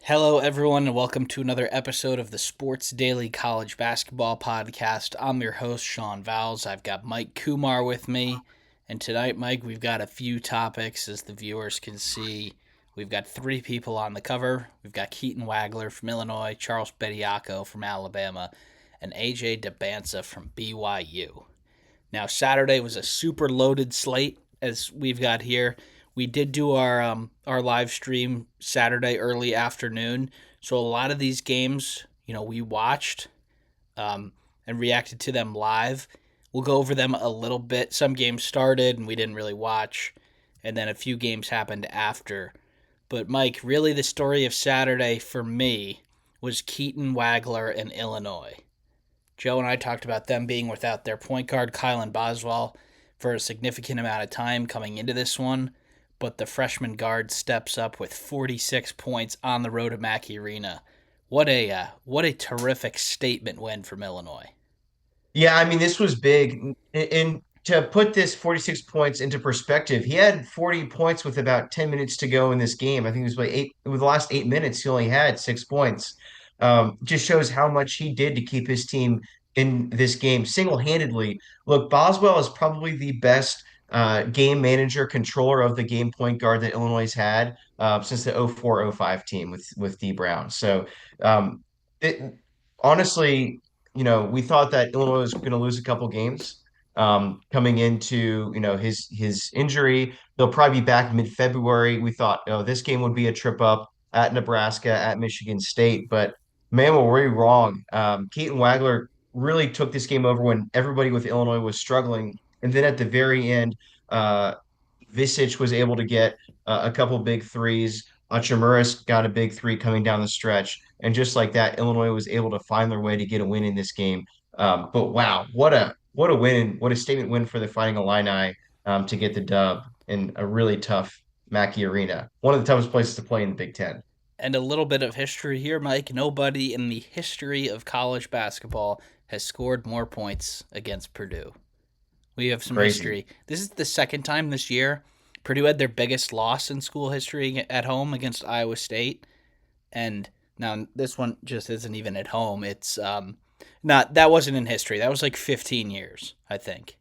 Hello, everyone, and welcome to another episode of the Sports Daily College Basketball Podcast. I'm your host, Sean Vowells. I've got Mike Koomar with me. And tonight, Mike, we've got a few topics, as the viewers can see. We've got three people on the cover. We've got Keaton Wagler from Illinois, Charles Bediako from Alabama, and AJ Dybantsa from BYU. Now, Saturday was a super loaded slate, as we've got here. We did do our live stream Saturday early afternoon, so a lot of these games, we watched and reacted to them live. We'll go over them a little bit. Some games started and we didn't really watch, and then a few games happened after. But Mike, really the story of Saturday for me was Keaton Wagler and Illinois. Joe and I talked about them being without their point guard, Kylan Boswell, for a significant amount of time coming into this one. But the freshman guard steps up with 46 points on the road at Mackey Arena. What a terrific statement win from Illinois. Yeah, I mean, this was big. And to put this 46 points into perspective, he had 40 points with about 10 minutes to go in this game. I think it was like with the last 8 minutes, he only had 6 points. Just shows how much he did to keep his team in this game single-handedly. Look, Boswell is probably the best game manager, controller of the game point guard that Illinois had since the 04-05 team with D Brown. So, it, honestly, we thought that Illinois was going to lose a couple games coming into, his injury. They'll probably be back mid-February. We thought, oh, this game would be a trip up at Nebraska, at Michigan State, but man, were we wrong. Keaton Wagler really took this game over when everybody with Illinois was struggling, and then at the very end, uh, Visich was able to get a couple big threes. Achamuris got a big three coming down the stretch. And just like that, Illinois was able to find their way to get a win in this game. But wow, what a win, what a statement win for the Fighting Illini to get the dub in a really tough Mackey Arena, one of the toughest places to play in the Big Ten. And a little bit of history here, Mike. Nobody in the history of college basketball has scored more points against Purdue. We have some Crazy. history. This is the second time this year Purdue had their biggest loss in school history at home against Iowa State. And now this one just isn't even at home. It's not that wasn't in history. That was like 15 years, I think.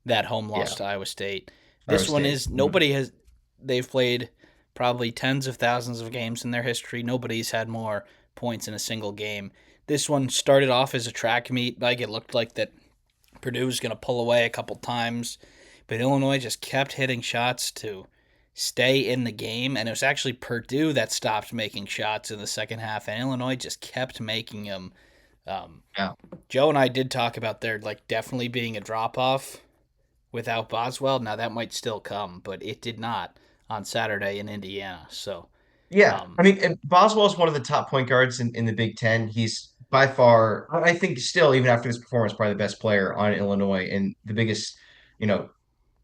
That home loss Yeah, to Iowa State. Iowa This one State. is nobody has they've played probably tens of thousands of games in their history. Nobody's had more points in a single game. This one started off as a track meet. Like it looked like that Purdue was going to pull away a couple times, but Illinois just kept hitting shots to stay in the game, and it was actually Purdue that stopped making shots in the second half, and Illinois just kept making them. Um, Yeah. Joe and I did talk about there like definitely being a drop off without Boswell. Now that might still come, but it did not on Saturday in Indiana. So, Yeah. um, I mean, and Boswell is one of the top point guards in the Big Ten. He's by far, I think, still, even after this performance, probably the best player on Illinois and the biggest, you know,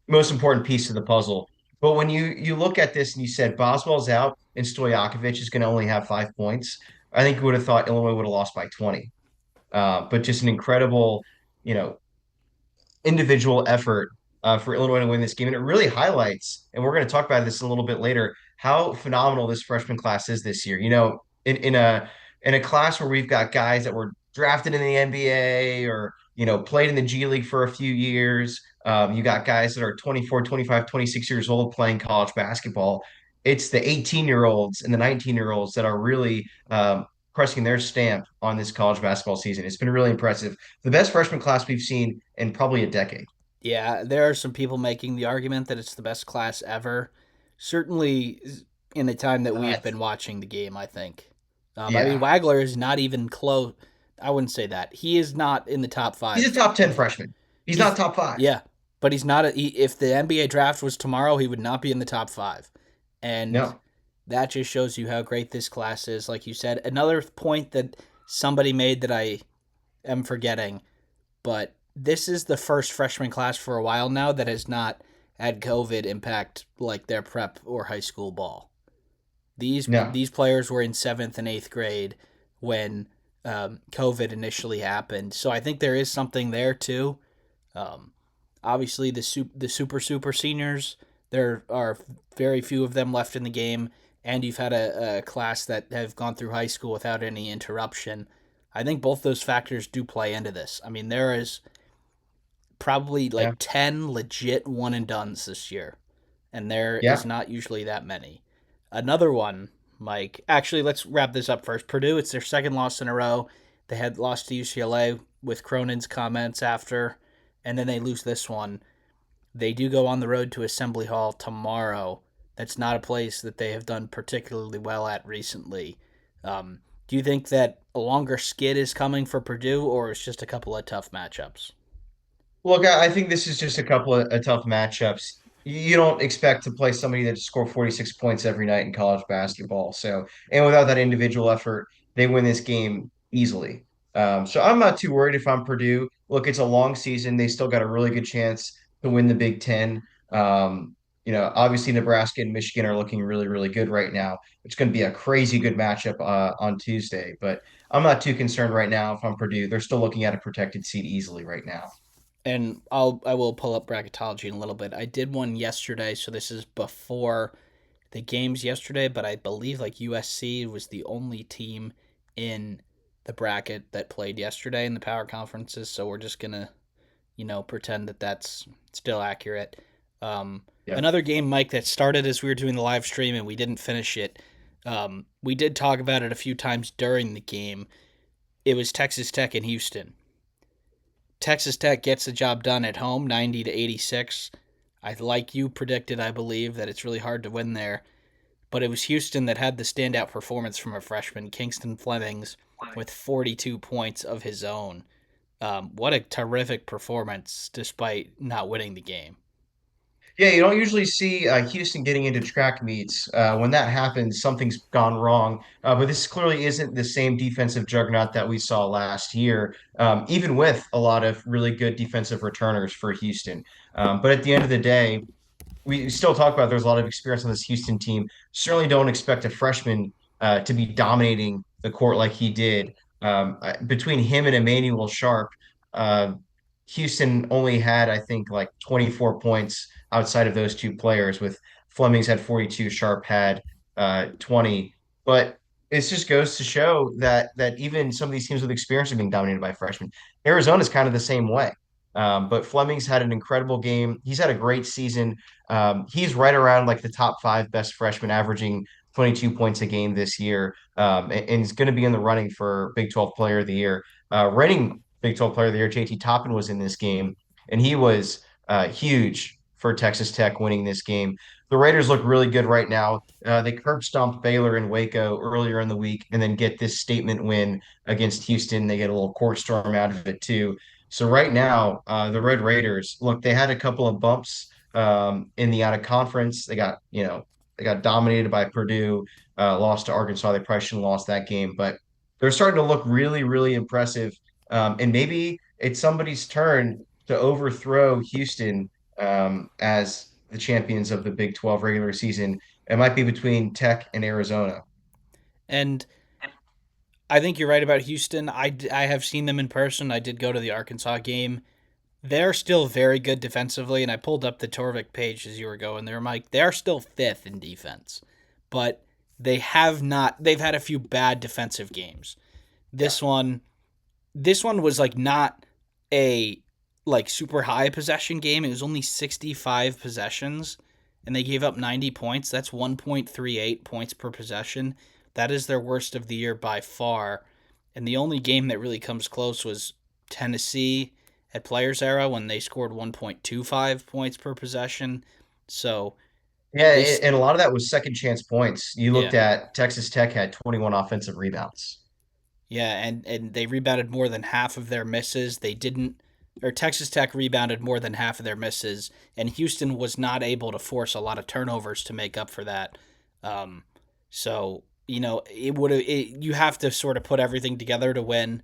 most important piece of the puzzle. But when you look at this and you said Boswell's out and Stojakovic is going to only have 5 points, I think you would have thought Illinois would have lost by 20. But just an incredible, you know, individual effort for Illinois to win this game. And it really highlights, and we're going to talk about this a little bit later, how phenomenal this freshman class is this year. In a class where we've got guys that were drafted in the NBA or, played in the G League for a few years. You got guys that are 24, 25, 26 years old playing college basketball. It's the 18-year-olds and the 19-year-olds that are really pressing their stamp on this college basketball season. It's been really impressive. The best freshman class we've seen in probably a decade. yeah, there are some people making the argument that it's the best class ever. Certainly, in the time that Uh, we've been watching the game, I think. I mean, yeah. Wagler is not even close. I wouldn't say that. He is not in the top He's a five. top 10 freshman. He's not He's top five. yeah, but he's not. If the NBA draft was tomorrow, he would not be in the top five, and No. that just shows you how great this class is. Like you said, another point that somebody made that I am forgetting, but this is the first freshman class for a while now that has not had COVID impact like their prep or high school ball. No. These players were in seventh and eighth grade when COVID initially happened, so I think there is something there too. Um, Obviously, the super seniors, there are very few of them left in the game, and you've had a class that have gone through high school without any interruption. I think both those factors do play into this. I mean, there is probably Yeah. like 10 legit one and dones this year, and there is Yeah. not usually that many. Another one, Mike. Actually, let's wrap this up first. Purdue, it's their second loss in a row. They had lost to UCLA with Cronin's comments after, and then they lose this one. They do go on the road to Assembly Hall tomorrow. That's not a place that they have done particularly well at recently. Do you think that a longer skid is coming for Purdue, or it's just a couple of tough matchups? Look, I think this is just a couple of tough matchups. You don't expect to play somebody that score 46 points every night in college basketball. So, and without that individual effort, they win this game easily. So I'm not too worried if I'm Purdue. Look, it's a long season. They still got a really good chance to win the Big Ten. Obviously Nebraska and Michigan are looking really, really good right now. It's going to be a crazy good matchup on Tuesday, but I'm not too concerned right now if I'm Purdue. They're still looking at a protected seat easily right now. And I will pull up bracketology in a little bit. I did one yesterday, so this is before the games yesterday, but I believe like USC was the only team in the bracket that played yesterday in the power conferences. So we're just gonna pretend that that's still accurate. Yeah. Another game, Mike, that started as we were doing the live stream and we didn't finish it. We did talk about it a few times during the game. It was Texas Tech and Houston. Texas Tech gets the job done at home, 90-86. I like you predicted, I believe, that it's really hard to win there. But it was Houston that had the standout performance from a freshman, Kingston Flemings, with 42 points of his own. What a terrific performance, despite not winning the game. Yeah, you don't usually see Houston getting into track meets. When that happens, something's gone wrong. But this clearly isn't the same defensive juggernaut that we saw last year, even with a lot of really good defensive returners for Houston. But at the end of the day, we still talk about there's a lot of experience on this Houston team. Certainly don't expect a freshman to be dominating the court like he did. Between him and Emmanuel Sharp, uh, Houston only had, I think, like 24 points outside of those two players, with Flemings had 42, Sharp had 20. But it just goes to show that even some of these teams with experience are being dominated by freshmen. Arizona's kind of the same way. But Flemings had an incredible game. He's had a great season. He's right around like the top five best freshmen, averaging 22 points a game this year, and he's going to be in the running for Big 12 Player of the Year. Reigning Big 12 Player of the Year, JT Toppin was in this game, and he was huge for Texas Tech winning this game. The Raiders look really good right now. They curb stomped Baylor and Waco earlier in the week, and then get this statement win against Houston. They get a little court storm out of it too. So right now, the Red Raiders look. They had a couple of bumps in the out of conference. They got dominated by Purdue, lost to Arkansas. They probably shouldn't have lost that game, but they're starting to look really, really impressive. And maybe it's somebody's turn to overthrow Houston as the champions of the Big 12 regular season. It might be between Tech and Arizona. And I think you're right about Houston. I have seen them in person. I did go to the Arkansas game. They're still very good defensively, and I pulled up the Torvik page as you were going there, Mike. They're still fifth in defense, but they have not. They've had a few bad defensive games. Yeah. This one, this one was like not a like super high possession game. It was only 65 possessions, and they gave up 90 points. That's 1.38 points per possession. That is their worst of the year by far. And the only game that really comes close was Tennessee at Players Era when they scored 1.25 points per possession. So Yeah, this, and a lot of that was second chance points. You looked yeah, at Texas Tech had 21 offensive rebounds. yeah, and they rebounded more than half of their misses. They didn't, or Texas Tech rebounded more than half of their misses, and Houston was not able to force a lot of turnovers to make up for that. Um, so it would have. You have to sort of put everything together to win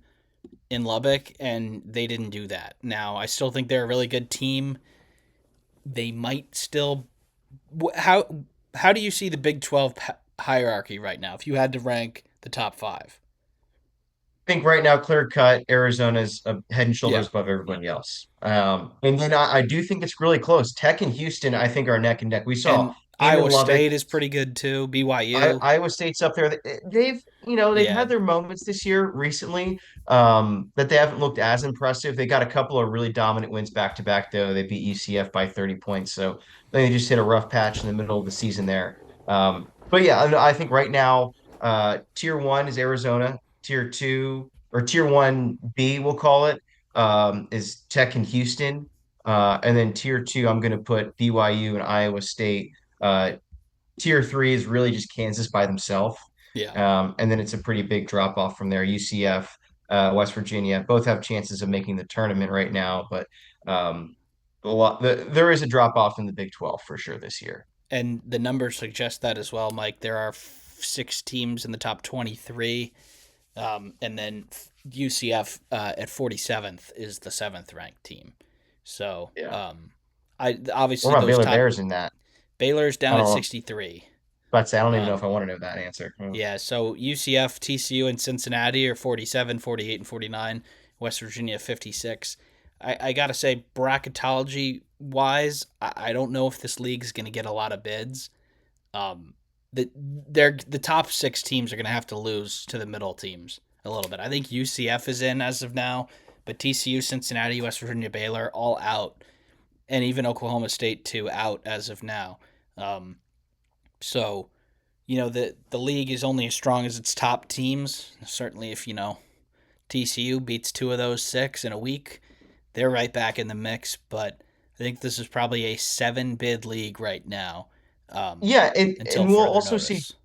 in Lubbock, and they didn't do that. Now I still think they're a really good team. They might still. How do you see the Big 12 hierarchy right now? If you had to rank the top five, I think right now, clear cut, Arizona's head and yeah. shoulders above everybody else. And then I do think it's really close. Tech and Houston, I think, are neck and neck. We saw And Game in Iowa Lubbock. State is pretty good too. BYU. Iowa State's up there. They've Yeah. had their moments this year recently that they haven't looked as impressive. They got a couple of really dominant wins back to back, though. They beat UCF by 30 points. So they just hit a rough patch in the middle of the season there. But yeah, I think right now, tier one is Arizona. Tier two or tier one B, we'll call it, is Tech and Houston. And then tier two, I'm going to put BYU and Iowa State. Tier three is really just Kansas by themselves. Yeah. And then it's a pretty big drop off from there. UCF, West Virginia, both have chances of making the tournament right now, but there is a drop off in the Big 12 for sure this year. And the numbers suggest that as well, Mike. There are six teams in the top 23, and then UCF at 47th is the seventh ranked team. So, Yeah. I What obviously about those Baylor top Bears in that? Baylor's I down don't at know. 63. But I don't even know if Um, I want to know that answer. yeah, so UCF, TCU, and Cincinnati are 47, 48, and 49. West Virginia 56. I gotta say, bracketology wise, I don't know if this league is gonna get a lot of bids. Um, the top six teams are going to have to lose to the middle teams a little bit. I think UCF is in as of now, but TCU, Cincinnati, West Virginia, Baylor all out, and even Oklahoma State too out as of now. Um, so the league is only as strong as its top teams. Certainly, if TCU beats two of those six in a week, they're right back in the mix. But I think this is probably a seven bid league right now, Yeah, until and further notice.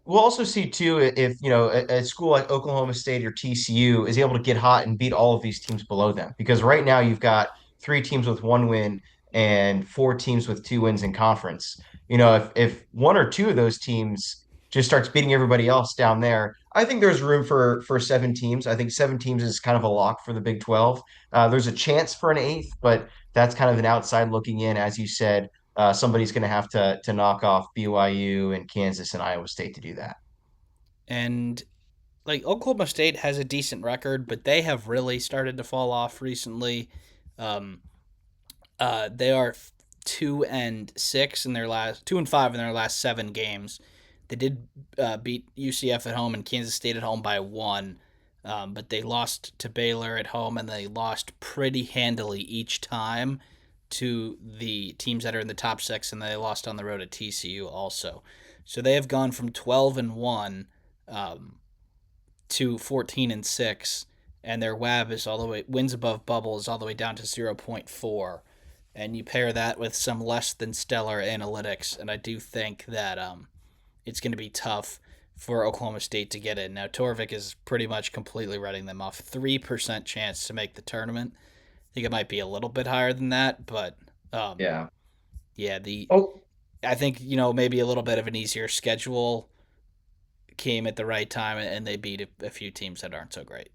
we'll also see too if a school like Oklahoma State or TCU is able to get hot and beat all of these teams below them. Because right now you've got three teams with one win and four teams with two wins in conference. If one or two of those teams just starts beating everybody else down there, I think there's room for seven teams. I think seven teams is kind of a lock for the Big 12. There's a chance for an eighth, but that's kind of an outside looking in, as you said. Somebody's going to have to knock off BYU and Kansas and Iowa State to do that. And like Oklahoma State has a decent record, but they have really started to fall off recently. Um, they are 2-6 in their last 2-5 in their last 7 games. They did beat UCF at home and Kansas State at home by one, but they lost to Baylor at home and they lost pretty handily each time to the teams that are in the top six, and they lost on the road at TCU also. So they have gone from 12-1 um, to 14-6, and their WAB is all the way wins above bubble is all the way down to 0.4. And you pair that with some less than stellar analytics, and I do think that it's going to be tough for Oklahoma State to get in. Now Torvik is pretty much completely writing them off. 3% chance to make the tournament. I think it might be a little bit higher than that, but um, Yeah. yeah, the Oh, I think maybe a little bit of an easier schedule came at the right time, and they beat a few teams that aren't so great.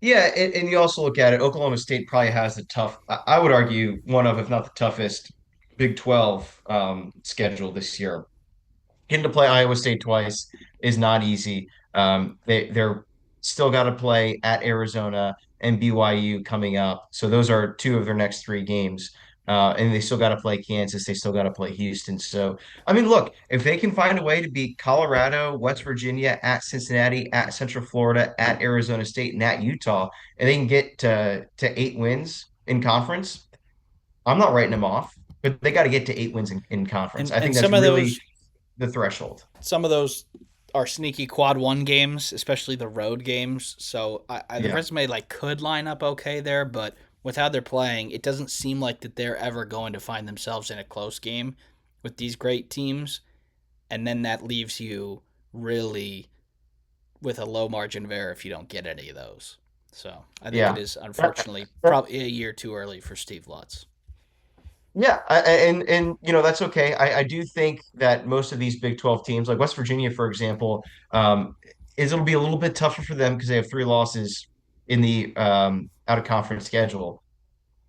yeah. And you also look at it, Oklahoma State probably has the tough, I would argue, one of, if not the toughest, Big 12 schedule this year. Getting to play Iowa State twice is not easy. They're still got to play at Arizona and BYU coming up. So those are two of their next three games. And they still got to play Kansas. They still got to play Houston. So, I mean, look, if they can find a way to beat Colorado, West Virginia, at Cincinnati, at Central Florida, at Arizona State, and at Utah, and they can get to 8 wins in conference, I'm not writing them off. But they got to get to 8 wins in conference. And I and think that's some of really those the threshold. some of those are sneaky quad one games, especially the road games. So the Yeah. resume could line up okay there, but with how they're playing, it doesn't seem like that they're ever going to find themselves in a close game with these great teams, and then that leaves you really with a low margin of error if you don't get any of those. So I think it Yeah. is Uh, unfortunately uh, probably a year too early for Steve Lutz. Yeah, and that's okay. I do think that most of these Big 12 teams, like West Virginia, for example, is it'll be a little bit tougher for them because they have three losses in the out of conference schedule.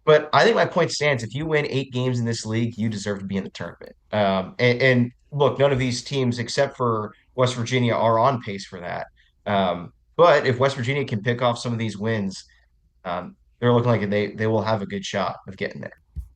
But I think my point stands. If you win 8 games in this league, you deserve to be in the tournament. And look, none of these teams except for West Virginia are on pace for that. But if West Virginia can pick off some of these wins, they're looking like they will have a good shot of getting there.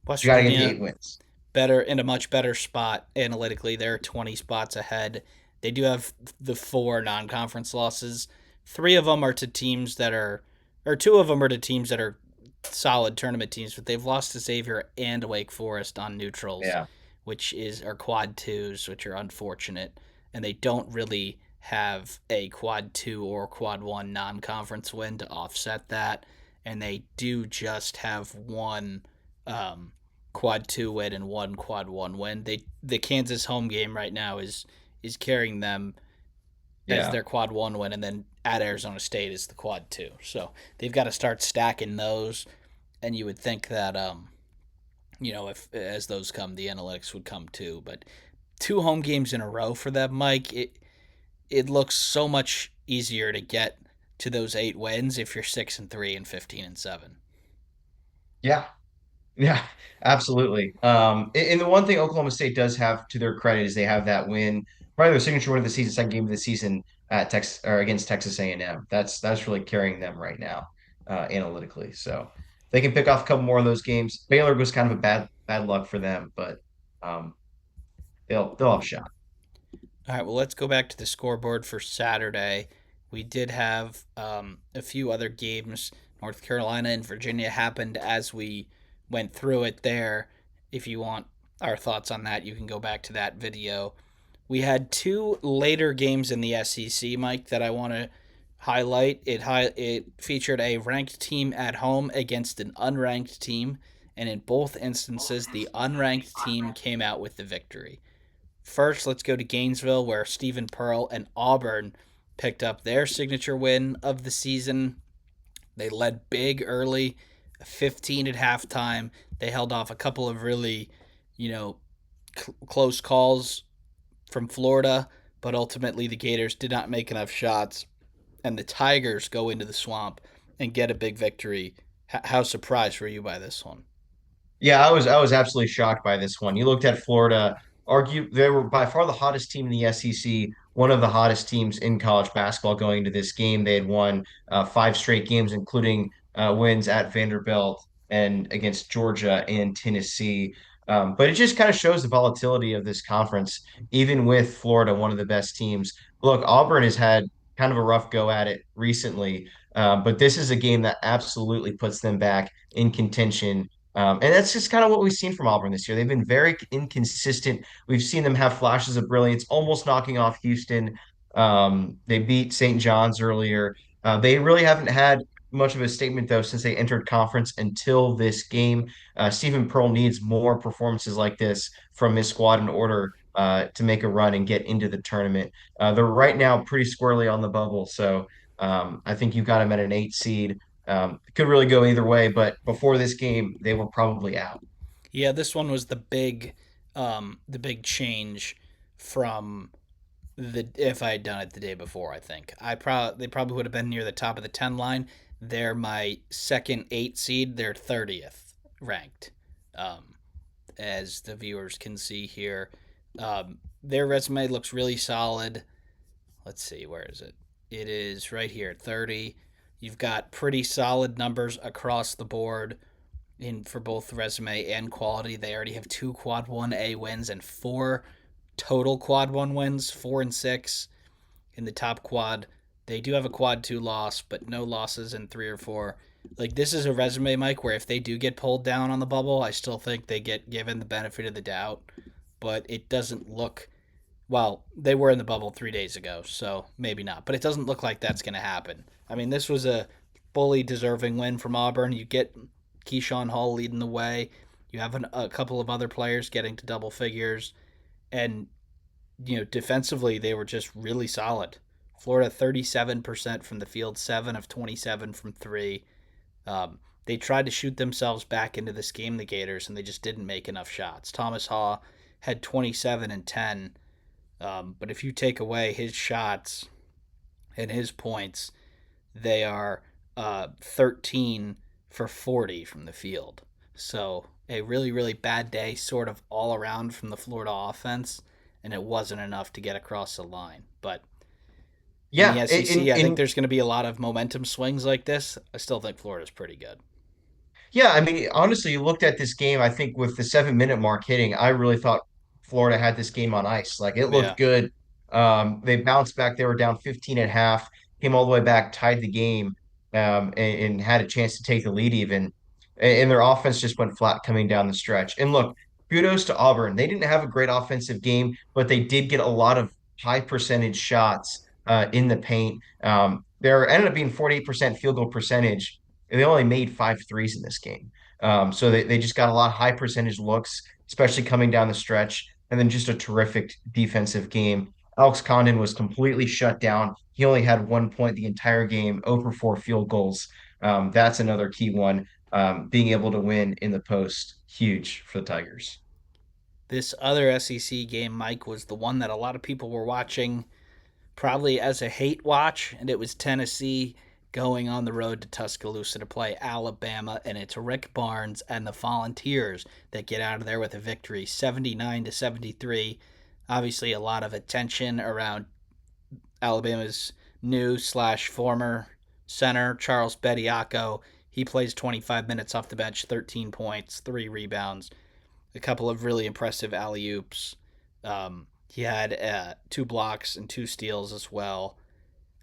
West You got to get the Virginia 8 wins. better in a much better spot analytically. They're 20 spots ahead. They do have the four non-conference losses. Three of them are to teams that are, or two of them are to teams that are solid tournament teams, but they've lost to Xavier and Wake Forest on neutrals, Yeah. which is are quad twos, which are unfortunate, and they don't really have a quad two or quad one non-conference win to offset that, and they do just have one um, quad two win and one quad one win. The Kansas home game right now is carrying them as Yeah. their quad one win, and then at Arizona State is the quad two. So they've got to start stacking those, and you would think that if as those come, the analytics would come too. But two home games in a row for them, Mike, it looks so much easier to get to those 8 wins if you're 6-3 and 15-7. Yeah. Yeah, absolutely. And the one thing Oklahoma State does have to their credit is they have that win, probably their signature win of the season, second game of the season at Texas or against Texas A&M. That's really carrying them right now, analytically. So they can pick off a couple more of those games. Baylor was kind of a bad luck for them, but um, they'll have a shot. All right, well, let's go back to the scoreboard for Saturday. We did have a few other games. North Carolina and Virginia happened as we went through it there. If you want our thoughts on that, you can go back to that video. We had two later games in the SEC, Mike, that I want to highlight. It featured a ranked team at home against an unranked team, and in both instances, the unranked team came out with the victory. First, let's go to Gainesville, where Stephen Pearl and Auburn picked up their signature win of the season. They led big early, 15 at halftime. They held off a couple of really, you know, close calls from Florida, but ultimately the Gators did not make enough shots, and the Tigers go into the swamp and get a big victory. How surprised were you by this one? Yeah, I was absolutely shocked by this one. You looked at Florida, argue they were by far the hottest team in the SEC, one of the hottest teams in college basketball going into this game. They had won five straight games, including wins at Vanderbilt and against Georgia and Tennessee. But it just kind of shows the volatility of this conference, even with Florida, one of the best teams. Look, Auburn has had kind of a rough go at it recently, but this is a game that absolutely puts them back in contention, and that's just kind of what we've seen from Auburn this year. They've been very inconsistent. We've seen them have flashes of brilliance, almost knocking off Houston. They beat St. John's earlier. They really haven't had much of a statement, though, since they entered conference until this game. Stephen Pearl needs more performances like this from his squad in order to make a run and get into the tournament. They're right now pretty squarely on the bubble. So I think you've got them at an 8 seed. It could really go either way, but before this game, they were probably out. Yeah, this one was the big change from the if I had done it the day before. I think they probably would have been near the top of the 10 line. They're my second 8 seed. They're 30th ranked, um, as the viewers can see here. Their resume looks really solid. Let's see, where is it? It is right here, 30. You've got pretty solid numbers across the board in for both resume and quality. They already have two quad 1A wins and four total quad 1 wins, 4 and 6 in the top quad. They do have a quad 2 loss, but no losses in 3 or 4. Like, this is a resume, Mike, where if they do get pulled down on the bubble, I still think they get given the benefit of the doubt. But it doesn't look, well, they were in the bubble 3 days ago, so maybe not. But it doesn't look like that's going to happen. I mean, this was a fully deserving win from Auburn. You get Keyshawn Hall leading the way. You have a couple of other players getting to double figures, and defensively they were just really solid. Florida 37% from the field, 7 of 27 from three. They tried to shoot themselves back into this game, the Gators, and they just didn't make enough shots. Thomas Haw had 27 and 10, but if you take away his shots and his points, they are 13 for 40 from the field. So a really, really bad day, sort of all around from the Florida offense, and it wasn't enough to get across the line. But in the Yeah, SEC, I think there's going to be a lot of momentum swings like this. I still think Florida's pretty good. Yeah, I mean, honestly, you looked at this game, I think with the 7 minute mark hitting, I really thought Florida had this game on ice. Like it Yeah. looked good. They bounced back. They were down 15 at half, came all the way back, tied the game, and had a chance to take the lead even. And their offense just went flat coming down the stretch. And look, kudos to Auburn. They didn't have a great offensive game, but they did get a lot of high percentage shots in the paint. There ended up being 48% field goal percentage, and they only made five threes in this game. So they just got a lot of high percentage looks, especially coming down the stretch, and then just a terrific defensive game. Alex Condon was completely shut down. He only had 1 point the entire game, 0 for 4 field goals. That's another key one. Being able to win in the post, huge for the Tigers. This other SEC game, Mike, was the one that a lot of people were watching probably as a hate watch, and it was Tennessee going on the road to Tuscaloosa to play Alabama, and it's Rick Barnes and the Volunteers that get out of there with a victory, 79-73. Obviously, a lot of attention around Alabama's new slash former center Charles Bediako. He plays 25 minutes off the bench, 13 points, 3 rebounds, a couple of really impressive alley oops. He had 2 blocks and 2 steals as well.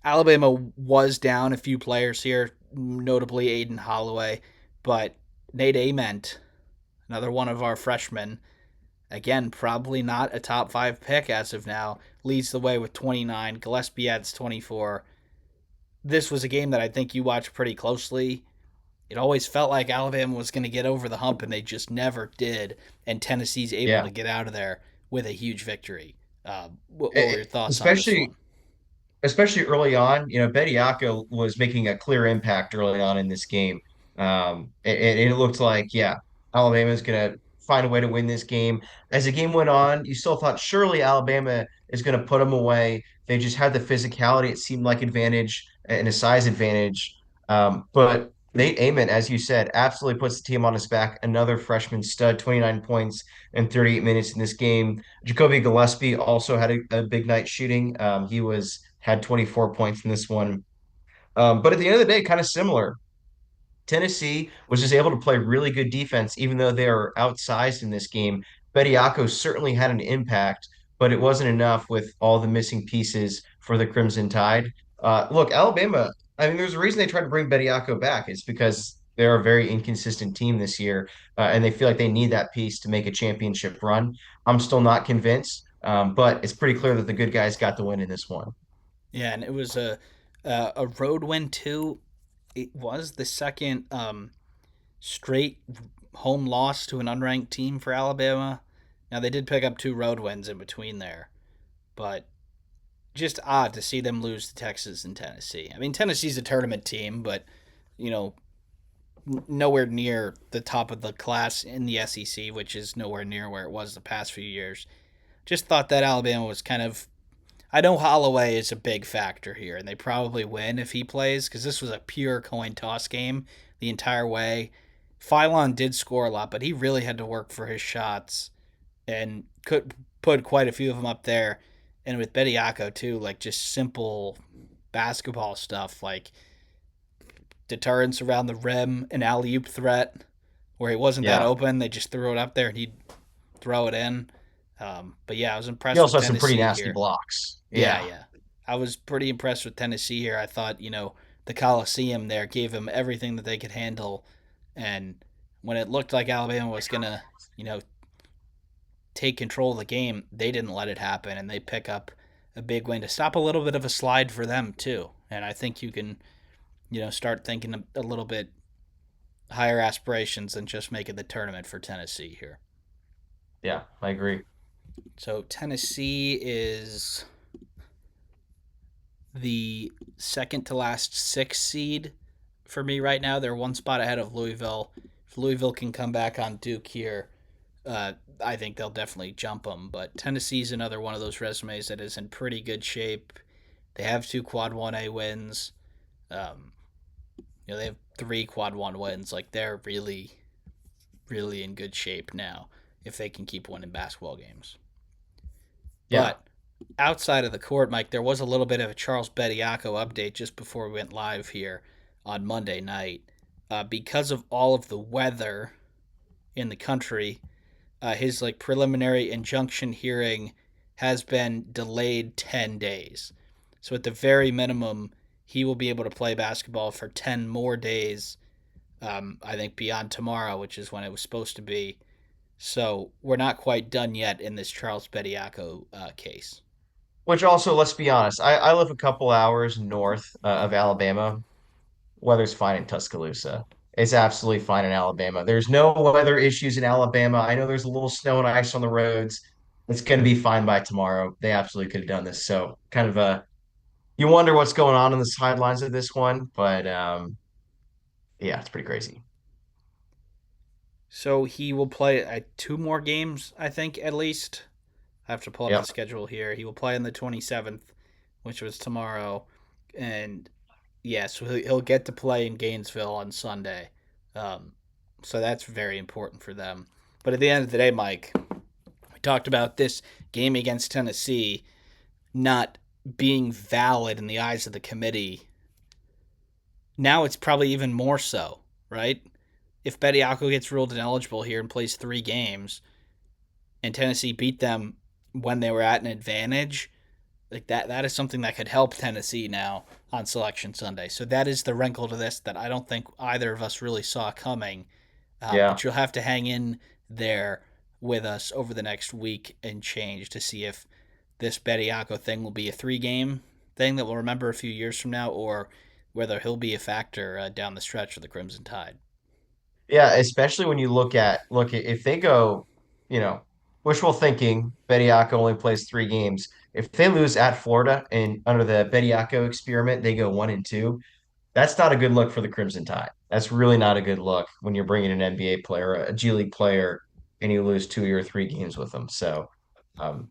Alabama was down a few players here, notably Aiden Holloway, but Nate Ament, another one of our freshmen, again, probably not a top 5 pick as of now, leads the way with 29. Gillespie adds 24. This was a game that I think you watched pretty closely. It always felt like Alabama was going to get over the hump, and they just never did. And Tennessee's able to Yeah. get out of there with a huge victory. What were Eh, your thoughts on this especially one? especially early on, Bediako was making a clear impact early on in this game. And it looked like, yeah, Alabama's going to find a way to win this game. As the game went on, you still thought surely Alabama is going to put them away. They just had the physicality, it seemed like advantage and a size advantage. But Nate Amon, as you said, absolutely puts the team on his back. Another freshman stud, 29 points in 38 minutes in this game. Jacoby Gillespie also had a big night shooting. He was had 24 points in this one. But at the end of the day, kind of similar. Tennessee was just able to play really good defense, even though they are outsized in this game. Bediako certainly had an impact, but it wasn't enough with all the missing pieces for the Crimson Tide. Look, Alabama, I mean, there's a reason they tried to bring Bediako back. It's because they're a very inconsistent team this year, and they feel like they need that piece to make a championship run. I'm still not convinced, but it's pretty clear that the good guys got the win in this one. Yeah, and it was a road win too. It was the second straight home loss to an unranked team for Alabama. Now they did pick up 2 road wins in between there, but just odd to see them lose to Texas and Tennessee. I mean, Tennessee's a tournament team, but you know, nowhere near the top of the class in the SEC, which is nowhere near where it was the past few years. Just thought that Alabama was kind of. I know Holloway is a big factor here, and they probably win if he plays because this was a pure coin toss game the entire way. Phylon did score a lot, but he really had to work for his shots and could put quite a few of them up there. And with Bediako too, like just simple basketball stuff like deterrence around the rim, an alley oop threat where he wasn't that Yeah. open. They just threw it up there and he'd throw it in. But yeah, I was He impressed with also has some pretty Tennessee nasty here. blocks. Yeah, Yeah. yeah. I was pretty impressed with Tennessee here. I thought, the Coliseum there gave them everything that they could handle. And when it looked like Alabama was going to, take control of the game, they didn't let it happen. And they pick up a big win to stop a little bit of a slide for them, too. And I think you can, start thinking a little bit higher aspirations than just making the tournament for Tennessee here. Yeah, I agree. So Tennessee is the second to last 6 seed for me right now. They're one spot ahead of Louisville. If Louisville can come back on Duke here, I think they'll definitely jump them. But Tennessee's another one of those resumes that is in pretty good shape. They have 2 Quad 1A wins. Um, they have 3 Quad 1 wins. Like they're really, really in good shape now if they can keep winning basketball games. Yeah. But outside of the court, Mike, there was a little bit of a Charles Bediako update just before we went live here on Monday night. because of all of the weather in the country, his like preliminary injunction hearing has been delayed 10 days. So at the very minimum, he will be able to play basketball for 10 more days. I think beyond tomorrow, which is when it was supposed to be. So we're not quite done yet in this Charles Bediako case. Which also, let's be honest, I live a couple hours north of Alabama. Weather's fine in Tuscaloosa. It's absolutely fine in Alabama. There's no weather issues in Alabama. I know there's a little snow and ice on the roads. It's going to be fine by tomorrow. They absolutely could have done this. So kind of you wonder what's going on the sidelines of this one, but yeah, it's pretty crazy. So he will play two more games, I think, at least. I have to pull up the Yep. schedule here. He will play on the 27th, which was tomorrow. And yeah, so he'll get to play in Gainesville on Sunday. Um, so that's very important for them. But at the end of the day, Mike, we talked about this game against Tennessee not being valid in the eyes of the committee. Now it's probably even more so, right? If Bediako gets ruled ineligible here and plays 3 games, and Tennessee beat them when they were at an advantage, like that is something that could help Tennessee now on Selection Sunday. So that is the wrinkle to this that I don't think either of us really saw coming. Yeah. But you'll have to hang in there with us over the next week and change to see if this Bediako thing will be a 3 game thing that we'll remember a few years from now, or whether he'll be a factor down the stretch for the Crimson Tide. Yeah, especially when you look at if they go, wishful thinking, Bediako only plays 3 games. If they lose at Florida and under the Bediako experiment, they go 1-2. That's not a good look for the Crimson Tide. That's really not a good look when you're bringing an NBA player, a G League player, and you lose 2 or 3 games with them. So um,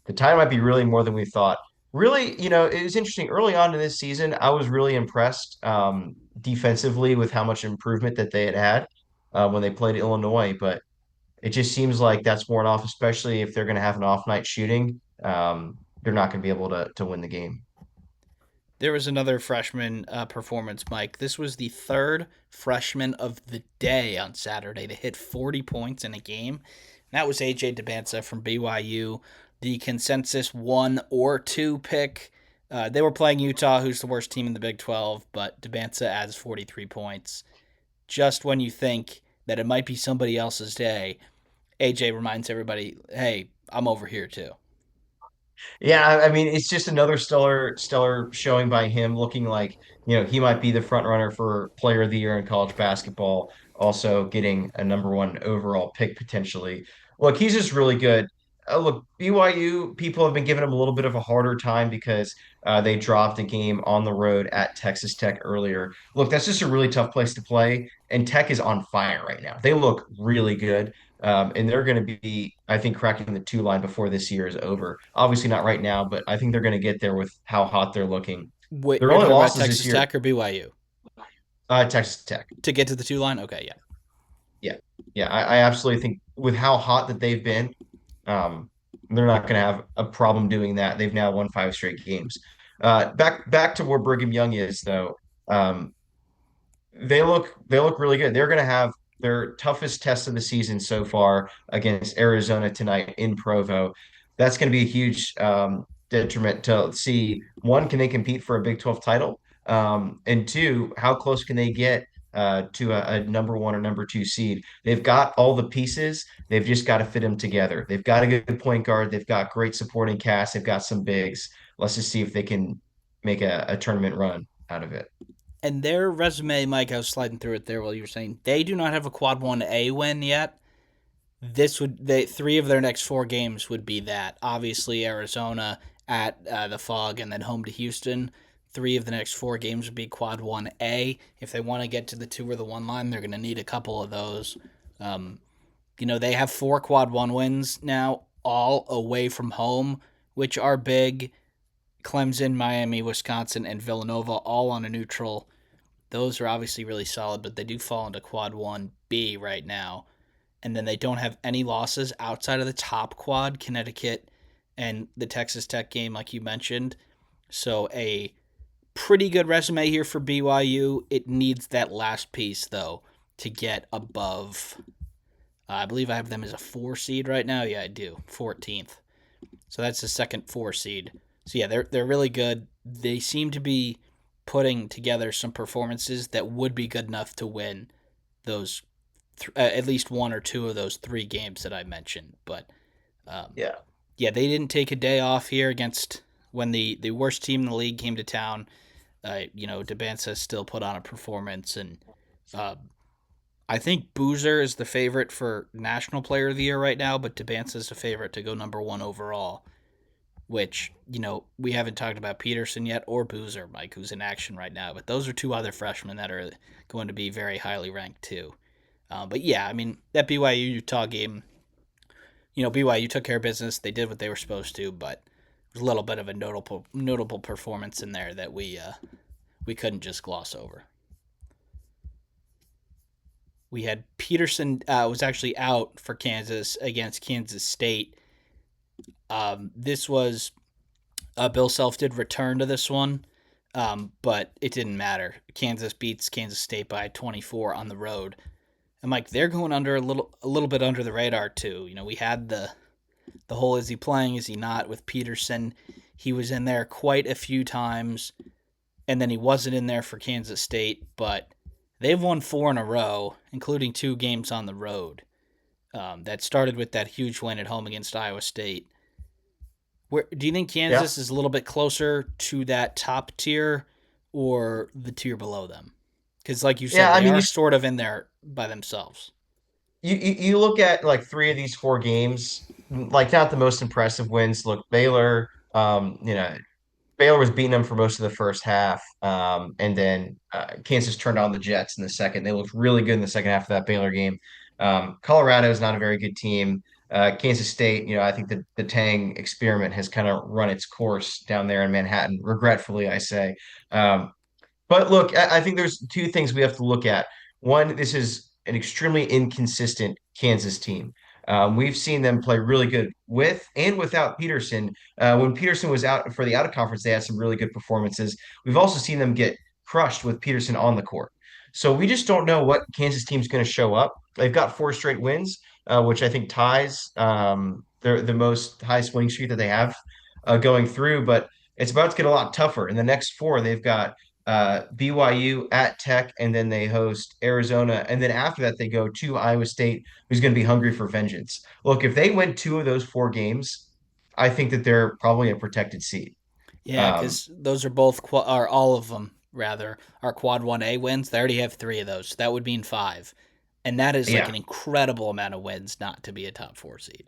the Tide might be really more than we thought. Really, it was interesting. Early on in this season, I was really impressed defensively with how much improvement that they had when they played Illinois. But it just seems like that's worn off, especially if they're going to have an off night shooting. They're not going to be able to win the game. There was another freshman performance, Mike. This was the third freshman of the day on Saturday to hit 40 points in a game. That was AJ Dybantsa from BYU, the consensus 1 or 2 pick. They were playing Utah, who's the worst team in the Big 12, but Dybantsa adds 43 points. Just when you think that it might be somebody else's day, AJ reminds everybody, hey, I'm over here too. Yeah, I mean, it's just another stellar showing by him, looking like, he might be the front runner for player of the year in college basketball, also getting a number one overall pick potentially. Look, he's just really good. Look, BYU people have been giving him a little bit of a harder time because they dropped a game on the road at Texas Tech earlier. Look, that's just a really tough place to play, and Tech is on fire right now. They look really good. And they're going to be, I think, cracking the 2 line before this year is over. Obviously not right now, but I think they're going to get there with how hot they're looking. Wait, Their you're only talking about losses this Texas year, Tech or BYU? Texas Tech. To get to the 2 line? Okay, yeah. Yeah, yeah, I absolutely think with how hot that they've been, um, they're not going to have a problem doing that. They've now won 5 straight games. Back to where Brigham Young is though. Um, they look really good. They're going to have their toughest test of the season so far against Arizona tonight in Provo. That's going to be a huge detriment to see one, can they compete for a Big 12 title? And two, how close can they get to a number one or number two seed? They've got all the pieces. They've just got to fit them together. They've got a good point guard. They've got great supporting cast. They've got some bigs. Let's just see if they can make a tournament run out of it. And their resume, Mike, I was sliding through it there while you were saying they do not have a quad 1A win yet. This would they 3 of their next 4 games would be that. Obviously Arizona at the Fog and then home to Houston. 3 of the next 4 games would be quad 1A. If they want to get to the 2 or the 1 line, they're going to need a couple of those. Um, they have 4 quad 1 wins now, all away from home, which are big. Clemson, Miami, Wisconsin, and Villanova all on a neutral. Those are obviously really solid, but they do fall into quad 1B right now. And then they don't have any losses outside of the top quad, Connecticut and the Texas Tech game, like you mentioned. So a Pretty good resume here for BYU. It needs that last piece though to get above. I believe I have them as a 4 seed right now. Yeah, I do. 14th. So that's the second 4 seed. So yeah, they're really good. They seem to be putting together some performances that would be good enough to win those at least one or two of those 3 games that I mentioned. But um, Yeah. yeah, they didn't take a day off here against when the worst team in the league came to town. Dybantsa still put on a performance, and uh, I think Boozer is the favorite for National Player of the Year right now, but Dybantsa is the favorite to go number 1 overall. Which we haven't talked about Peterson yet or Boozer, Mike, who's in action right now. But those are 2 other freshmen that are going to be very highly ranked too. But yeah, I mean that BYU Utah game, BYU took care of business. They did what they were supposed to, but there's a little bit of a notable performance in there that we couldn't just gloss over. We had Peterson was actually out for Kansas against Kansas State. This was Bill Self did return to this one, but it didn't matter. Kansas beats Kansas State by 24 on the road. And Mike, they're going under a little bit under the radar too. We had the whole is he playing, is he not with Peterson. He was in there quite a few times, and then he wasn't in there for Kansas State, but they've won 4 in a row, including 2 games on the road. That started with that huge win at home against Iowa State. Where do you think Yeah. Kansas is a little bit closer to that top tier or the tier below them? Because, like you Yeah. said, I they mean, are sort of in there by themselves. you look at like 3 of these 4 games, like not the most impressive wins. Look, Baylor, Baylor was beating them for most of the first half, and then Kansas turned on the Jets in the second. They looked really good in the second half of that Baylor game. Colorado is not a very good team. Kansas State, I think the Tang experiment has kind of run its course down there in Manhattan. Regretfully, I say. Um, but look, I think there's 2 things we have to look at. One, this is an extremely inconsistent Kansas team. We've seen them play really good with and without Peterson. When Peterson was out for the out of conference, they had some really good performances. We've also seen them get crushed with Peterson on the court. So we just don't know what Kansas team's going to show up. They've got 4 straight wins, which I think ties the most highest winning streak that they have going through. But it's about to get a lot tougher. In the next 4, they've got BYU at Tech, and then they host Arizona. And then after that, they go to Iowa State, who's going to be hungry for vengeance. Look, if they win 2 of those 4 games, I think that they're probably a protected seed. Yeah, Um, because those are are all of them rather are quad 1A wins. They already have 3 of those. So that would mean 5, and that is like yeah. an incredible amount of wins not to be a top 4 seed.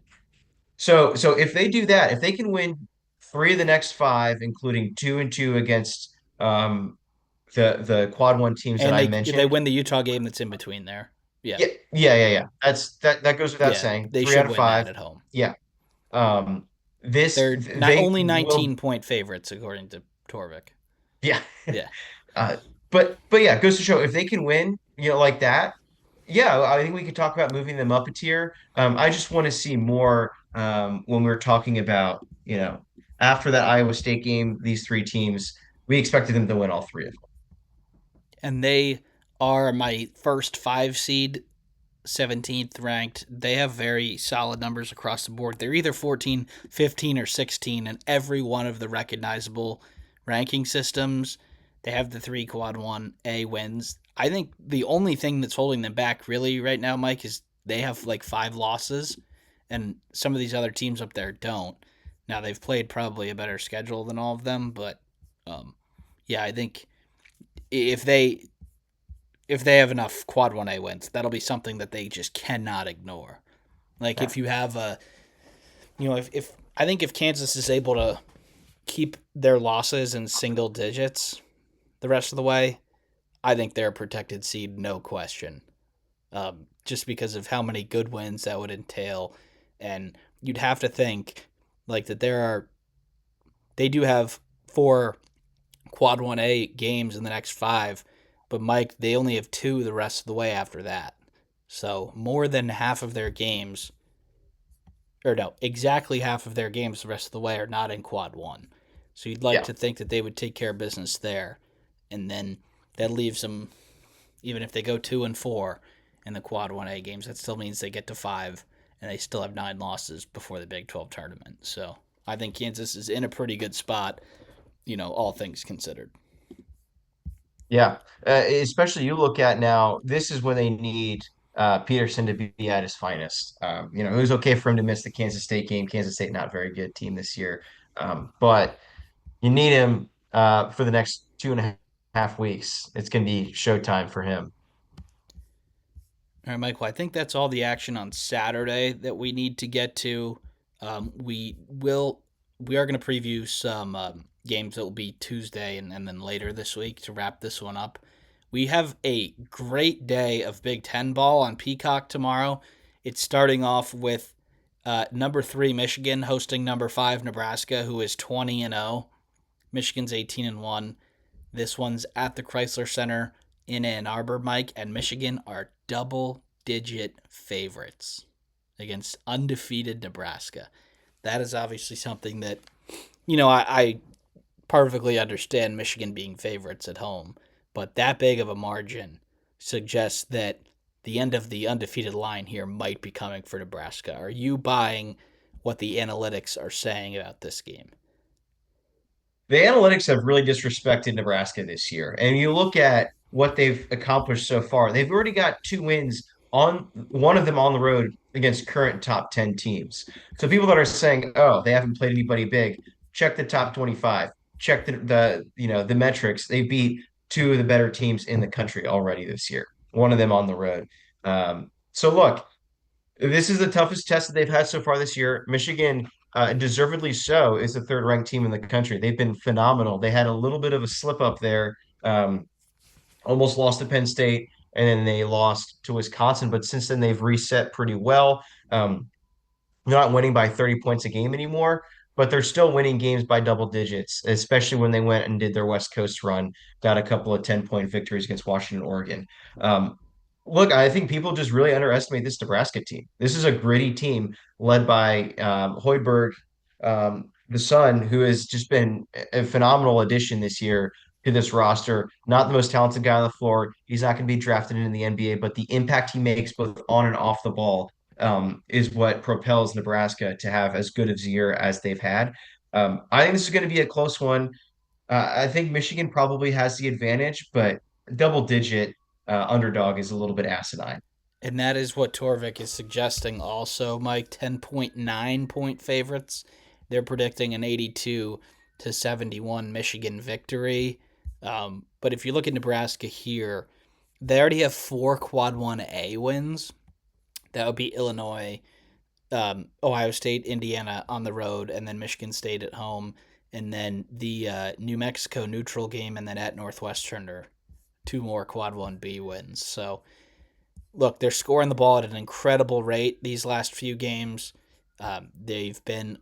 So if they do that, if they can win 3 of the next 5, including 2-2 against the quad 1 teams that And I they mentioned, win the Utah game that's in between there. Yeah, yeah. That goes without yeah, saying. they Three out should of win that five. at home. Yeah. Um, this They're not they only will. 19-point favorites according to Torvik. Yeah. Yeah. Uh, but yeah, it goes to show if they can win, like that, yeah, I think we could talk about moving them up a tier. I just want to see more when we're talking about, after that Iowa State game, these 3 teams, we expected them to win all 3 of them. And they are my first 5 seed, 17th ranked. They have very solid numbers across the board. They're either 14, 15, or 16 in every one of the recognizable ranking systems. They have the 3 quad 1A wins. I think the only thing that's holding them back really right now, Mike, is they have like 5 losses, and some of these other teams up there don't. Now they've played probably a better schedule than all of them, but um, yeah, I think if they have enough quad 1A wins, that'll be something that they just cannot ignore. Like Yeah. if you have if I think if Kansas is able to keep their losses in single digits the rest of the way, I think they're a protected seed, no question. Just because of how many good wins that would entail, and you'd have to think like that they do have 4 quad 1A games in the next 5, but Mike, they only have 2 the rest of the way after that. So more than half of their games, or no, exactly half of their games the rest of the way are not in quad 1. So you'd like Yeah. to think that they would take care of business there. and then that leaves them, even if they go 2-4 in the Quad 1A games, that still means they get to 5, and they still have 9 losses before the Big 12 tournament. So I think Kansas is in a pretty good spot, all things considered. Yeah, especially you look at now. This is when they need Peterson to be at his finest. It was okay for him to miss the Kansas State game. Kansas State not very good team this year, but you need him for the next 2.5 weeks. It's going to be showtime for him. All right, Michael, I think that's all the action on Saturday that we need to get to. We are going to preview some games that will be Tuesday and then later this week to wrap this one up. We have a great day of Big Ten ball on Peacock tomorrow. It's starting off with number 3 Michigan hosting number 5 Nebraska, who is 20-0. Michigan's 18-1. This one's at the Chrysler Center in Ann Arbor, Mike, and Michigan are double-digit favorites against undefeated Nebraska. That is obviously something that, I perfectly understand Michigan being favorites at home, but that big of a margin suggests that the end of the undefeated line here might be coming for Nebraska. Are you buying what the analytics are saying about this game? The analytics have really disrespected Nebraska this year. And you look at what they've accomplished so far. They've already got 2 wins on one of them on the road against current top 10 teams. So people that are saying, "Oh, they haven't played anybody big," check the top 25. Check the metrics. They beat two of the better teams in the country already this year. One of them on the road. So look, this is the toughest test that they've had so far this year. Michigan, deservedly so, is the third ranked team in the country. They've been phenomenal. They had a little bit of a slip up there, almost lost to Penn State, and then they lost to Wisconsin. But since then, they've reset pretty well. Not winning by 30 points a game anymore, but they're still winning games by double digits, especially when they went and did their West Coast run, got a couple of 10-point victories against Washington, Oregon. Um, Look, I think people just really underestimate this Nebraska team. This is a gritty team led by Hoiberg, the son, who has just been a phenomenal addition this year to this roster. Not the most talented guy on the floor. He's not going to be drafted into the NBA, but the impact he makes both on and off the ball is what propels Nebraska to have as good of a year as they've had. I think this is going to be a close one. I think Michigan probably has the advantage, but double digit underdog is a little bit asinine. And that is what Torvik is suggesting also, Mike. 10.9 point favorites. They're predicting an 82-71 Michigan victory. But if you look at Nebraska here, they already have 4 Quad 1A wins. That would be Illinois, Ohio State, Indiana on the road, and then Michigan State at home. And then the New Mexico neutral game, and then at Northwestern are 2 more Quad 1B wins. So look, they're scoring the ball at an incredible rate these last few games. They've been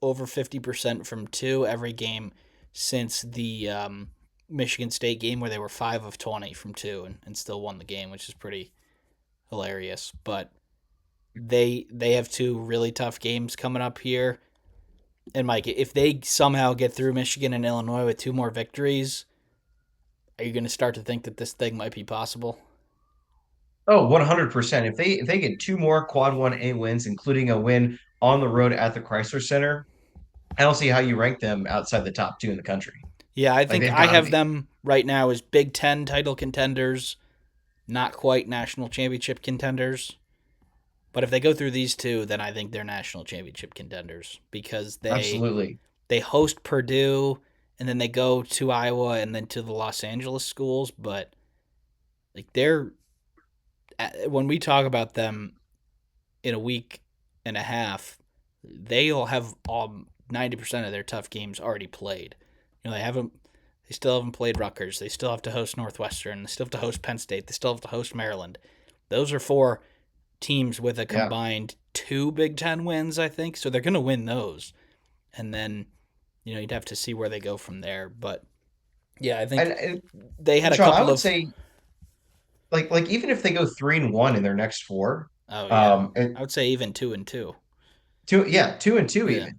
over 50% from 2 every game since the Michigan State game, where they were 5 of 20 from 2 and still won the game, which is pretty hilarious. But they have 2 really tough games coming up here. And Mike, if they somehow get through Michigan and Illinois with 2 more victories, are you going to start to think that this thing might be possible? Oh, 100%. If they get 2 more quad 1A wins, including a win on the road at the Chrysler Center, I don't see how you rank them outside the top 2 in the country. Yeah, I Like think they've I got to have be. them right now as Big Ten title contenders, not quite national championship contenders. But if they go through these 2, then I think they're national championship contenders because Absolutely. they host Purdue and then they go to Iowa and then to the Los Angeles schools. But like they're when we talk about them in a week and a half, they'll have all 90% of their tough games already played. They still haven't played Rutgers. They still have to host Northwestern. They still have to host Penn State. They still have to host Maryland. Those are 4 teams with a Yeah. combined 2 Big Ten wins, I think. So they're going to win those. And then, you'd have to see where they go from there. But yeah, I think And they had a Sean, I couple would of. say like even if they go 3-1 in their next 4, Oh, yeah. and I would say even 2-2. two, yeah, 2-2 Yeah. even.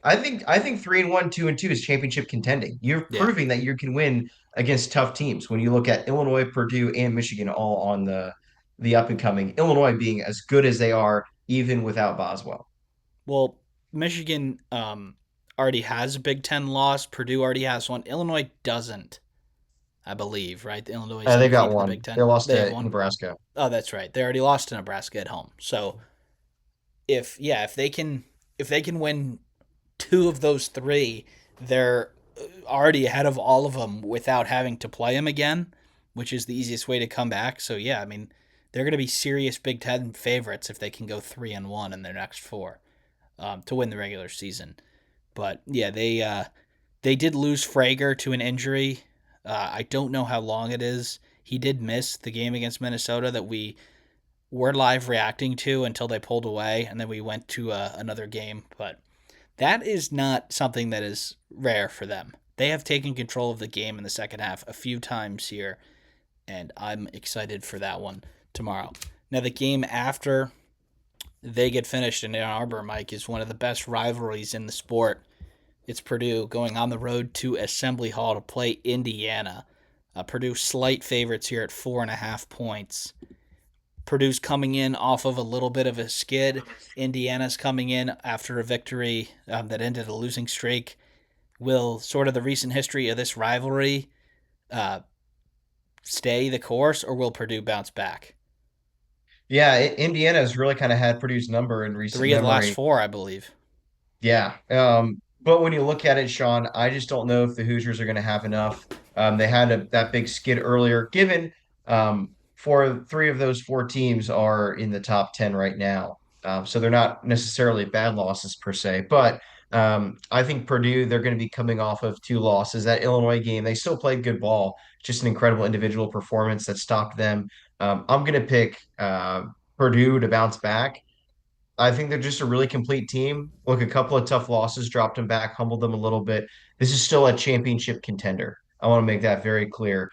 I think 3-1, 2-2 is championship contending. You're Yeah. proving that you can win against tough teams when you look at Illinois, Purdue, and Michigan all on the up and coming. Illinois being as good as they are, even without Boswell. Well, Michigan already has a Big Ten loss. Purdue already has one. Illinois doesn't, I believe, right? Illinois is They've got undefeated in the one. Big They Ten. lost They have to one. Nebraska. Oh, that's right. They already lost to Nebraska at home. So if they can win two of those three, they're already ahead of all of them without having to play them again, which is the easiest way to come back. So yeah, I mean, they're going to be serious Big Ten favorites if they can go 3-1 in their next four to win the regular season. But yeah, they did lose Frager to an injury. I don't know how long it is. He did miss the game against Minnesota that we were live reacting to until they pulled away, and then we went to another game. But that is not something that is rare for them. They have taken control of the game in the second half a few times here, and I'm excited for that one tomorrow. Now, the game after they get finished in Ann Arbor, Mike, is one of the best rivalries in the sport. It's Purdue going on the road to Assembly Hall to play Indiana. Purdue slight favorites here at 4.5 points. Purdue's coming in off of a little bit of a skid. Indiana's coming in after a victory that ended a losing streak. Will sort of the recent history of this rivalry uh, stay the course, or will Purdue bounce back? Yeah, Indiana has really kind of had Purdue's number in recent Three of the last memory. four, I believe. Yeah. But when you look at it, Sean, I just don't know if the Hoosiers are going to have enough. They had that big skid earlier, given three of those four teams are in the top 10 right now. So they're not necessarily bad losses per se. But I think Purdue, they're going to be coming off of two losses. That Illinois game, they still played good ball, just an incredible individual performance that stopped them. I'm going to pick Purdue to bounce back. I think they're just a really complete team. Look, a couple of tough losses dropped them back, humbled them a little bit. This is still a championship contender. I want to make that very clear.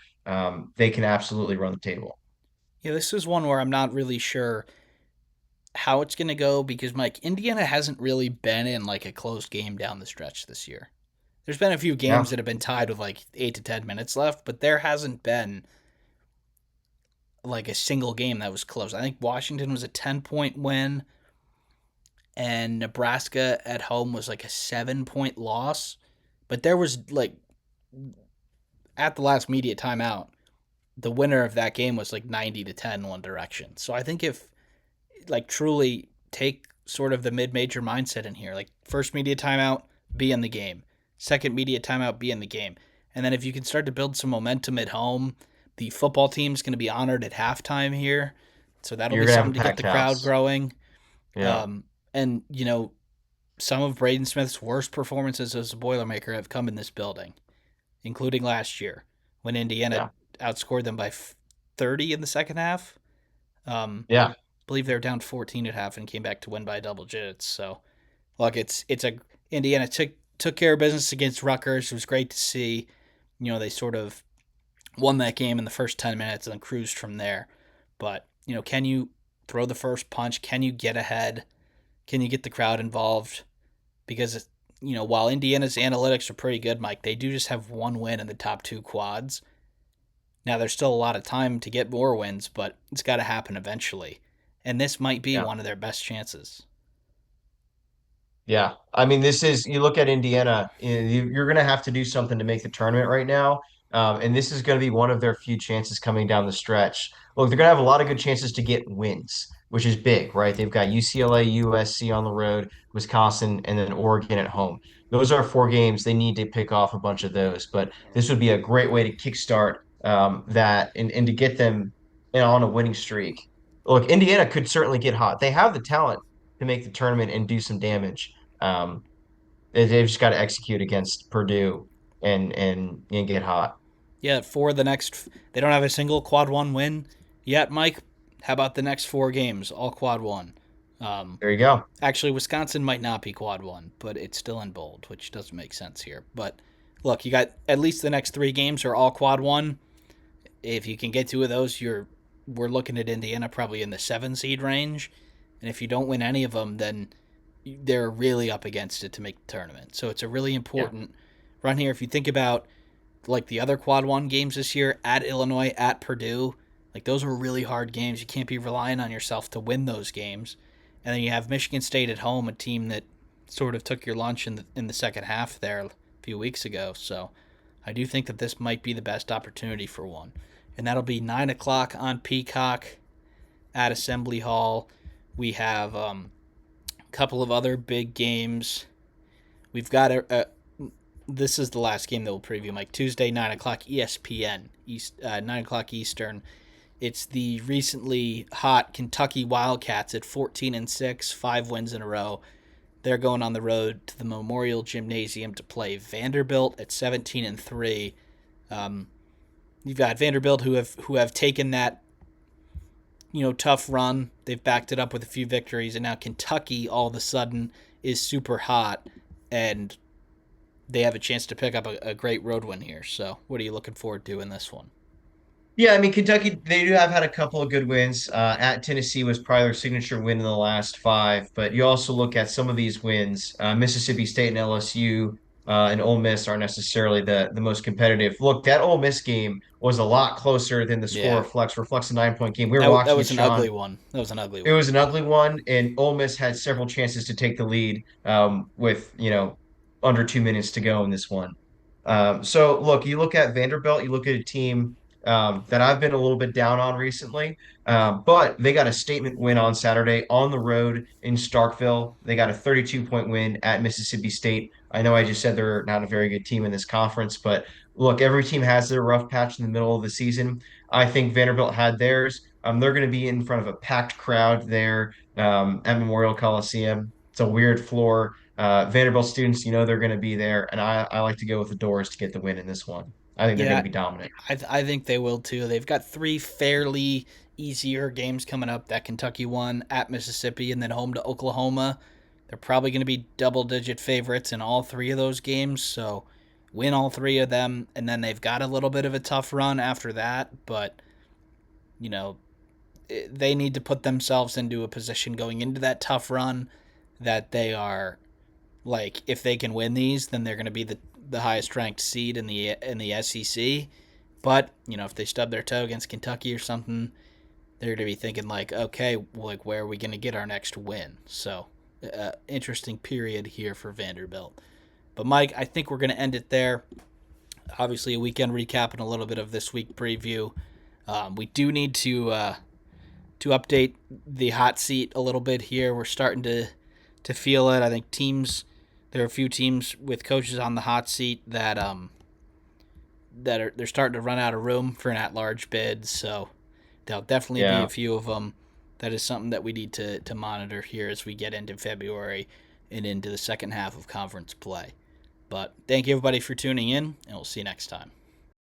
They can absolutely run the table. Yeah, this is one where I'm not really sure how it's going to go because, Mike, Indiana hasn't really been in like a close game down the stretch this year. There's been a few games Yeah. that have been tied with like 8 to 10 minutes left, but there hasn't been like a single game that was close. I think Washington was a 10-point win, and Nebraska at home was like a 7-point loss. But there was like at the last media timeout, the winner of that game was like 90 to 10 one direction. So I think if like truly take sort of the mid-major mindset in here, like first media timeout, be in the game. Second media timeout, be in the game. And then if you can start to build some momentum at home, the football team's going to be honored at halftime here. So that'll You're be gonna have something a to get packed the crowd house. growing. Yeah. Um, and, some of Braden Smith's worst performances as a Boilermaker have come in this building, including last year when Indiana Yeah. outscored them by 30 in the second half. Yeah. Believe they were down 14 at half and came back to win by double digits. So, look, it's a Indiana took care of business against Rutgers. It was great to see. They sort of won that game in the first 10 minutes and then cruised from there. But, can you throw the first punch? Can you get ahead? Can you get the crowd involved? Because, while Indiana's analytics are pretty good, Mike, they do just have one win in the top two quads. Now, there's still a lot of time to get more wins, but it's got to happen eventually. And this might be Yeah. one of their best chances. Yeah. I mean, you look at Indiana, you're going to have to do something to make the tournament right now. And this is going to be one of their few chances coming down the stretch. Look, they're going to have a lot of good chances to get wins, which is big, right? They've got UCLA, USC on the road, Wisconsin, and then Oregon at home. Those are four games. They need to pick off a bunch of those. But this would be a great way to kickstart that and to get them on a winning streak. Look, Indiana could certainly get hot. They have the talent to make the tournament and do some damage. Um, they've just got to execute against Purdue and get hot. Yeah, they don't have a single quad one win yet, Mike. How about the next four games, all quad one? Um, There you go. Actually, Wisconsin might not be quad one, but it's still in bold, which doesn't make sense here. But look, you got at least the next three games are all quad one. If you can get two of those, we're looking at Indiana probably in the 7 seed range. And if you don't win any of them, then they're really up against it to make the tournament. So it's a really Yeah. important run here. If you think about like the other quad one games this year at Illinois, at Purdue, like those were really hard games. You can't be relying on yourself to win those games. And then you have Michigan State at home, a team that sort of took your lunch in the second half there a few weeks ago. So I do think that this might be the best opportunity for one. And that'll be 9 o'clock on Peacock at Assembly Hall. We have a couple of other big games. We've got this is the last game that we'll preview, Mike. Tuesday, 9 o'clock, ESPN, 9 o'clock Eastern. It's the recently hot Kentucky Wildcats at 14-6, 5 wins in a row. They're going on the road to the Memorial Gymnasium to play Vanderbilt at 17-3. You've got Vanderbilt who have taken that tough run. They've backed it up with a few victories, and now Kentucky all of a sudden is super hot, and they have a chance to pick up a great road win here. So, what are you looking forward to in this one? Yeah, I mean Kentucky, they do have had a couple of good wins. At Tennessee was probably their signature win in the last five, but you also look at some of these wins. Mississippi State and LSU and Ole Miss aren't necessarily the most competitive. Look, that Ole Miss game was a lot closer than the score Yeah, reflects a 9 point game. We were that watching it, was an ugly Sean. one. That was an ugly It one. was an ugly one, and Ole Miss had several chances to take the lead with under 2 minutes to go in this one. So look, you look at Vanderbilt, you look at a team that I've been a little bit down on recently, but they got a statement win on Saturday on the road in Starkville. They got a 32-point win at Mississippi State. I know I just said they're not a very good team in this conference, but look, every team has their rough patch in the middle of the season. I think Vanderbilt had theirs. They're going to be in front of a packed crowd there at Memorial Coliseum. It's a weird floor. Vanderbilt students, they're going to be there, and I like to go with the Doors to get the win in this one. I think they're going to Yeah, be dominant. I think they will too. They've got three fairly easier games coming up. That Kentucky one at Mississippi, and then home to Oklahoma. They're probably going to be double-digit favorites in all three of those games. So win all three of them, and then they've got a little bit of a tough run after that. But you know they need to put themselves into a position going into that tough run that they are like if they can win these, then they're going to be the highest ranked seed in the SEC. But if they stub their toe against Kentucky or something, they're going to be thinking like, okay, like where are we going to get our next win? So, interesting period here for Vanderbilt. But Mike, I think we're going to end it there. Obviously, a weekend recap and a little bit of this week preview. We do need to update the hot seat a little bit here. We're starting to feel it. I think there are a few teams with coaches on the hot seat they're starting to run out of room for an at-large bid. So there'll definitely be a Yeah. few of them. That is something that we need to monitor here as we get into February and into the second half of conference play. But thank you everybody for tuning in, and we'll see you next time.